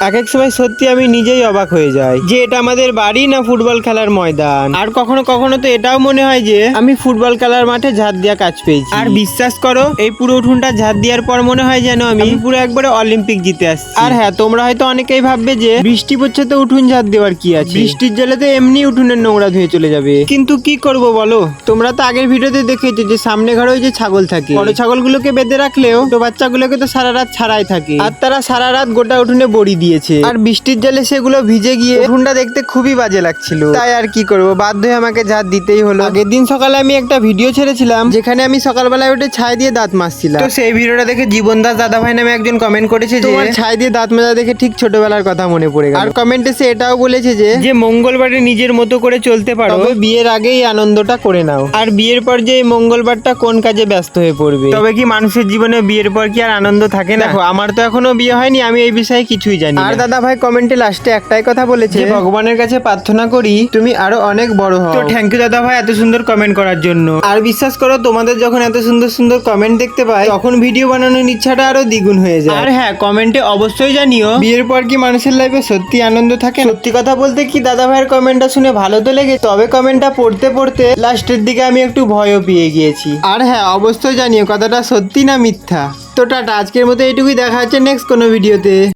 এক এক সময় সত্যি আমি নিজেই অবাক হয়ে যাই যে এটা আমাদের বাড়ি না ফুটবল খেলার ময়দান। আর কখনো কখনো তো এটাও মনে হয় যে আমি ফুটবল খেলার মাঠে ঝাঁট দিয়া কাজ পেয়েছি। আর বিশ্বাস করো এই পুরো উঠোনটা ঝাঁট দেওয়ার পর মনে হয় যেন আমি পুরো একবারে অলিম্পিক জিতে আসছি। আর হ্যাঁ, তোমরা হয়তো অনেকেই ভাববে যে বৃষ্টি পড়ছে তো উঠোন ঝাঁট দেওয়ার কি আছে, বৃষ্টির জলে তো এমনি উঠোনের নোংরা ধুয়ে চলে যাবে। কিন্তু কি করব বলো, তোমরা তো আগের ভিডিওতে দেখেছো যে সামনে ঘরে ওই যে ছাগল থাকে, বড় ছাগলগুলোকে বেঁধে রাখলেও তো বাচ্চাগুলোকে তো সারা রাত ছাড়াই থাকে, আর তারা সারা রাত গোটা উঠোনে বড়ি দিয়েছে। আর বৃষ্টির জলে সেগুলো ভিজে গিয়ে উঠোনটা দেখতে খুবই বাজে লাগছিল। তাই আর কি করব, বাধ্য হয়ে আমাকে ঝাঁট দিতেই হলো। আগের দিন সকালে আমি একটা ভিডিও ছেড়েছিলাম যেখানে আমি সকালবেলায় উঠে ছাই দিয়ে দাঁত মাজছিলাম। তো সেই ভিডিওটা দেখে জীবন দাস দাদা ভাই নামে একজন কমেন্ট করেছে যে তোমার ছাই দিয়ে দাঁত মাজা দেখে ঠিক ছোটবেলার কথা মনে পড়ে গেল। আর কমেন্টে সে এটাও বলেছে যে মঙ্গলবারে নিজের মতো করে চলতে পারো, তবে বিয়ের আগেই আনন্দটা করে নাও। আর বিয়ের পর যে এই মঙ্গলবারটা কোন কাজে ব্যস্ত হয়ে পড়বে। তবে কি মানুষের জীবনে বিয়ের পর কি আর আনন্দ থাকে না? দেখো, আমার তো এখনো বিয়ে হয়নি, আমি এই বিষয়ে কিছুই জানি না। আর দাদা ভাই কমেন্টে লাস্টে একটাই কথা বলেছে, ভগবানের কাছে প্রার্থনা করি তুমি আরো অনেক বড় হও। তো থ্যাংক ইউ দাদা ভাই এত সুন্দর কমেন্ট করার জন্য। আর বিশ্বাস করো, তোমাদের যখন এত সুন্দর সুন্দর কমেন্ট দেখতে পাই তখন ভিডিও বানানোর ইচ্ছাটা আরো দ্বিগুণ হয়ে যায়। আর হ্যাঁ, কমেন্টে অবশ্যই জানিও বিয়ের পর কি মানুষের লাইফে সত্যি আনন্দ থাকে। সত্যি কথা বলতে কি দাদা ভাইয়ের কমেন্টটা শুনে ভালো তো লেগে, তবে কমেন্টটা পড়তে পড়তে লাস্টের দিকে আমি একটু ভয়ও পেয়ে গিয়েছি। আর হ্যাঁ, অবশ্যই জানিও কথাটা সত্যি না মিথ্যা। তো টাটা, আজকের মতো এইটুকুই, দেখা হচ্ছে নেক্সট কোনো ভিডিওতে।